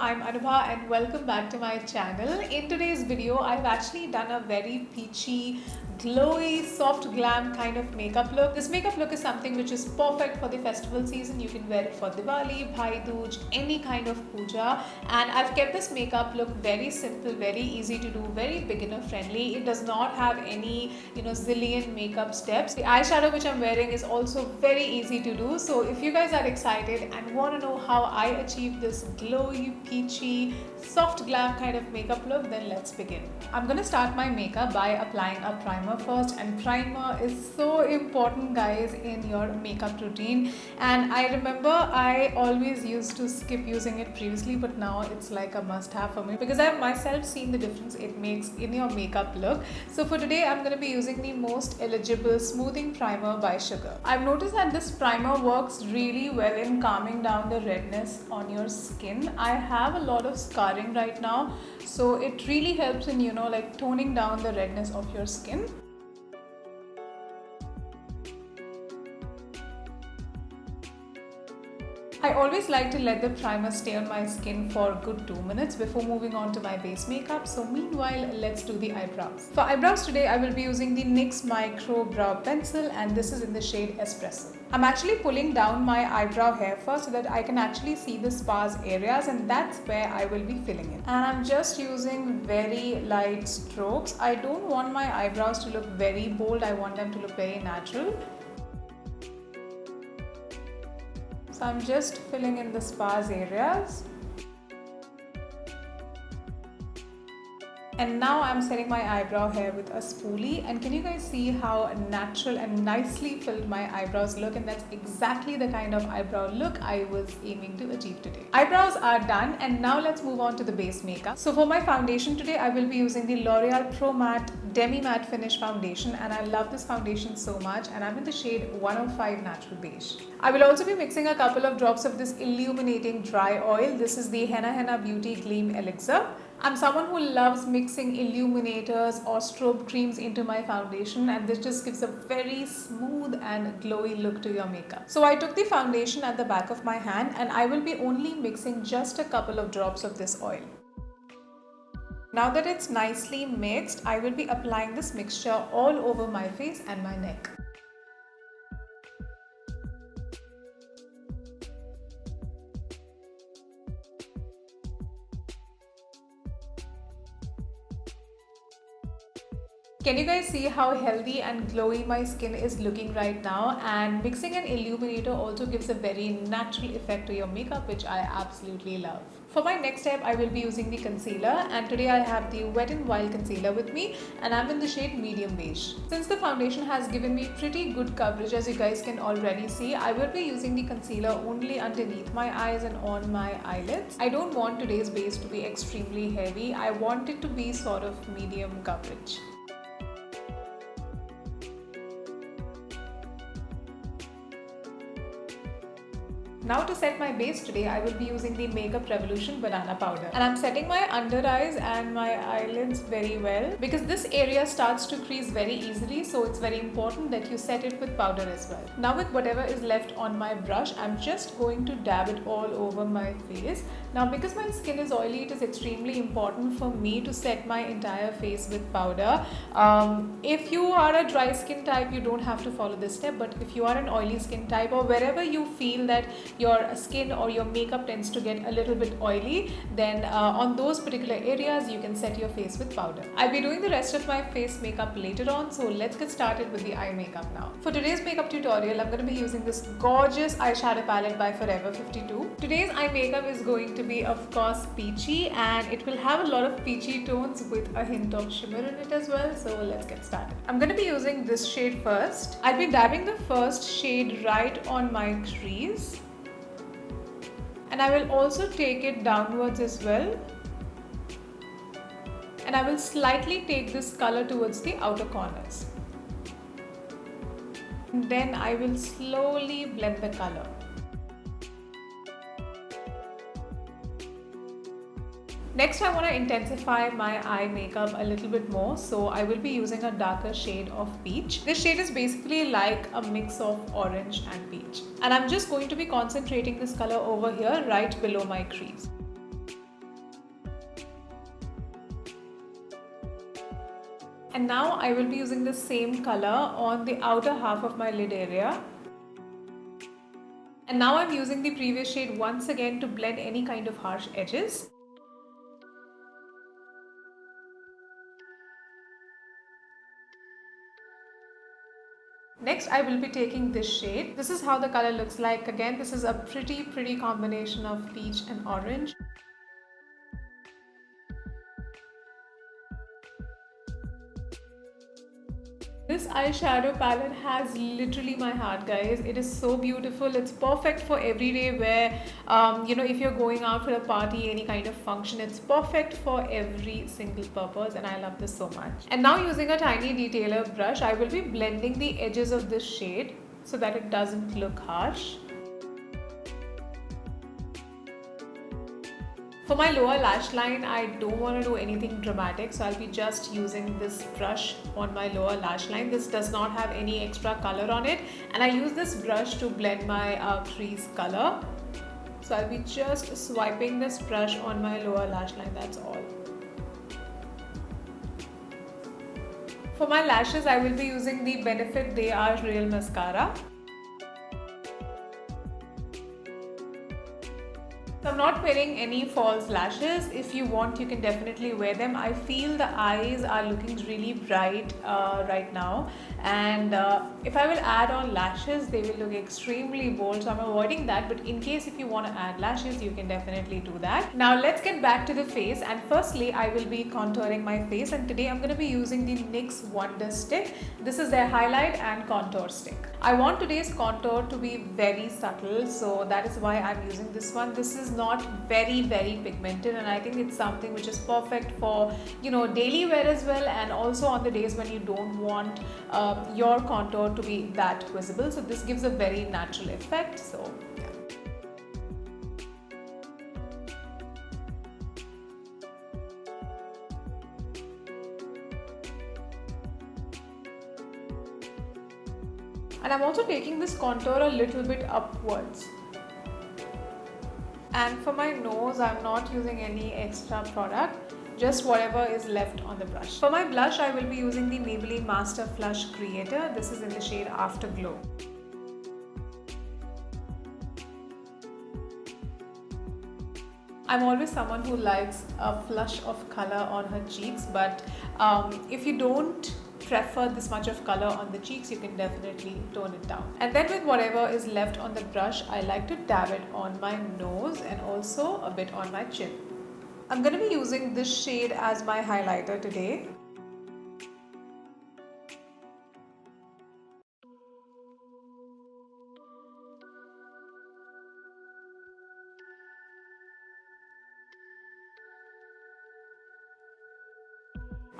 I'm Anubha and welcome back to my channel. In today's video, I've actually done a very peachy, glowy, soft glam kind of makeup look. This makeup look is something which is perfect for the festival season. You can wear it for Diwali, Bhai Dooj, any kind of puja. And I've kept this makeup look very simple, very easy to do, very beginner friendly. It does not have any, zillion makeup steps. The eyeshadow which I'm wearing is also very easy to do. So if you guys are excited and want to know how I achieve this glowy, peachy, soft glam kind of makeup look, then let's begin. I'm gonna start my makeup by applying a primer first, and primer is so important, guys, in your makeup routine. And I remember I always used to skip using it previously, but now it's like a must-have for me because I've myself seen the difference it makes in your makeup look. So for today, I'm gonna be using the Most Eligible Smoothing Primer by Sugar. I've noticed that this primer works really well in calming down the redness on your skin. I have a lot of scarring right now, so it really helps in like toning down the redness of your skin. I always like to let the primer stay on my skin for a good 2 minutes before moving on to my base makeup. So meanwhile, let's do the eyebrows. For eyebrows today, I will be using the NYX Micro Brow Pencil, and this is in the shade Espresso. I'm actually pulling down my eyebrow hair first so that I can actually see the sparse areas, and that's where I will be filling it. And I'm just using very light strokes. I don't want my eyebrows to look very bold. I want them to look very natural. So I'm just filling in the sparse areas. And now I'm setting my eyebrow hair with a spoolie, and can you guys see how natural and nicely filled my eyebrows look? And that's exactly the kind of eyebrow look I was aiming to achieve today. Eyebrows are done, and now let's move on to the base makeup. So for my foundation today, I will be using the L'Oreal Pro Matte Demi Matte Finish Foundation, and I love this foundation so much, and I'm in the shade 105 Natural Beige. I will also be mixing a couple of drops of this illuminating dry oil. This is the Henna Beauty Gleam Elixir. I'm someone who loves mixing illuminators or strobe creams into my foundation, and this just gives a very smooth and glowy look to your makeup. So I took the foundation at the back of my hand, and I will be only mixing just a couple of drops of this oil. Now that it's nicely mixed, I will be applying this mixture all over my face and my neck. Can you guys see how healthy and glowy my skin is looking right now? And mixing an illuminator also gives a very natural effect to your makeup, which I absolutely love. For my next step, I will be using the concealer, and today I have the Wet n Wild concealer with me, and I'm in the shade Medium Beige. Since the foundation has given me pretty good coverage, as you guys can already see, I will be using the concealer only underneath my eyes and on my eyelids. I don't want today's base to be extremely heavy. I want it to be sort of medium coverage. Now to set my base today, I will be using the Makeup Revolution Banana Powder. And I'm setting my under eyes and my eyelids very well because this area starts to crease very easily, so it's very important that you set it with powder as well. Now with whatever is left on my brush, I'm just going to dab it all over my face. Now because my skin is oily, it is extremely important for me to set my entire face with powder. If you are a dry skin type, you don't have to follow this step, but if you are an oily skin type, or wherever you feel that your skin or your makeup tends to get a little bit oily, then on those particular areas you can set your face with powder. I'll be doing the rest of my face makeup later on, so let's get started with the eye makeup now. For today's makeup tutorial, I'm going to be using this gorgeous eyeshadow palette by Forever 52. Today's eye makeup is going to be, of course, peachy, and it will have a lot of peachy tones with a hint of shimmer in it as well, so let's get started. I'm going to be using this shade first. I'll be dabbing the first shade right on my crease, and I will also take it downwards as well, and I will slightly take this color towards the outer corners. And then I will slowly blend the color. Next, I want to intensify my eye makeup a little bit more, so I will be using a darker shade of peach. This shade is basically like a mix of orange and peach. And I'm just going to be concentrating this color over here right below my crease. And now I will be using the same color on the outer half of my lid area. And now I'm using the previous shade once again to blend any kind of harsh edges. Next, I will be taking this shade. This is how the color looks like. Again, this is a pretty combination of peach and orange. This eyeshadow palette has literally my heart, guys. It is so beautiful. It's perfect for everyday wear. If you're going out for a party, any kind of function, it's perfect for every single purpose, and I love this so much. And now using a tiny detailer brush, I will be blending the edges of this shade so that it doesn't look harsh. For my lower lash line, I don't want to do anything dramatic, so I'll be just using this brush on my lower lash line. This does not have any extra color on it, and I use this brush to blend my crease color. So I'll be just swiping this brush on my lower lash line, that's all. For my lashes, I will be using the Benefit They Are Real Mascara. So I'm not wearing any false lashes. If you want, you can definitely wear them. I feel the eyes are looking really bright right now, and if I will add on lashes, they will look extremely bold, so I'm avoiding that. But in case if you want to add lashes, you can definitely do that. Now let's get back to the face, and firstly I will be contouring my face, and today I'm going to be using the NYX Wonder Stick. This is their highlight and contour stick. I want today's contour to be very subtle, so that is why I'm using this one. This is not very pigmented, and I think it's something which is perfect for daily wear as well, and also on the days when you don't want your contour to be that visible. So this gives a very natural effect. So yeah. And I'm also taking this contour a little bit upwards. And for my nose, I'm not using any extra product, just whatever is left on the brush. For my blush, I will be using the Maybelline Master Flush Creator. This is in the shade Afterglow. I'm always someone who likes a flush of color on her cheeks, but if you don't prefer this much of color on the cheeks, you can definitely tone it down. And then with whatever is left on the brush, I like to dab it on my nose and also a bit on my chin. I'm going to be using this shade as my highlighter today.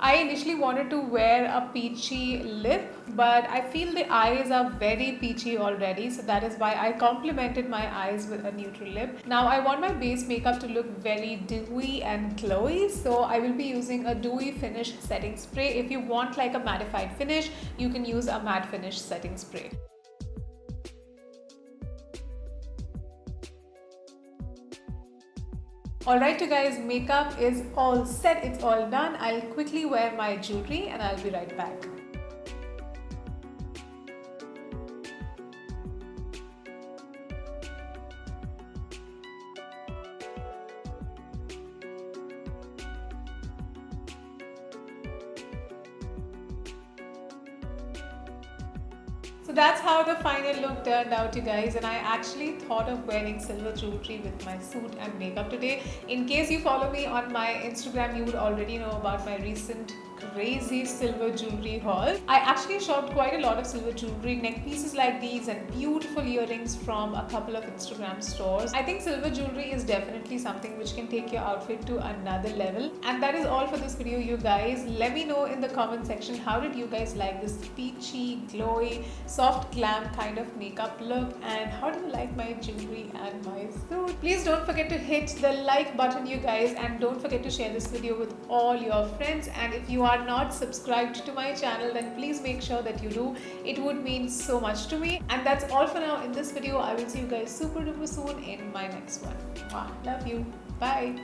I initially wanted to wear a peachy lip, but I feel the eyes are very peachy already, so that is why I complemented my eyes with a neutral lip. Now I want my base makeup to look very dewy and glowy, so I will be using a dewy finish setting spray. If you want like a mattified finish, you can use a matte finish setting spray. Alright you guys, makeup is all set, it's all done. I'll quickly wear my jewelry and I'll be right back. So that's how the final look turned out, you guys, and I actually thought of wearing silver jewelry with my suit and makeup today. In case you follow me on my Instagram, you would already know about my recent crazy silver jewelry haul. I actually shopped quite a lot of silver jewelry, neck pieces like these and beautiful earrings from a couple of Instagram stores. I think silver jewelry is definitely something which can take your outfit to another level. And that is all for this video, you guys. Let me know in the comment section, how did you guys like this peachy, glowy, soft glam kind of makeup look, and how do you like my jewelry and my suit? Please don't forget to hit the like button, you guys, and don't forget to share this video with all your friends. And if you are not subscribed to my channel, then please make sure that you do. It would mean so much to me. And that's all for now in this video. I will see you guys super duper soon in my next one. Love you. Bye.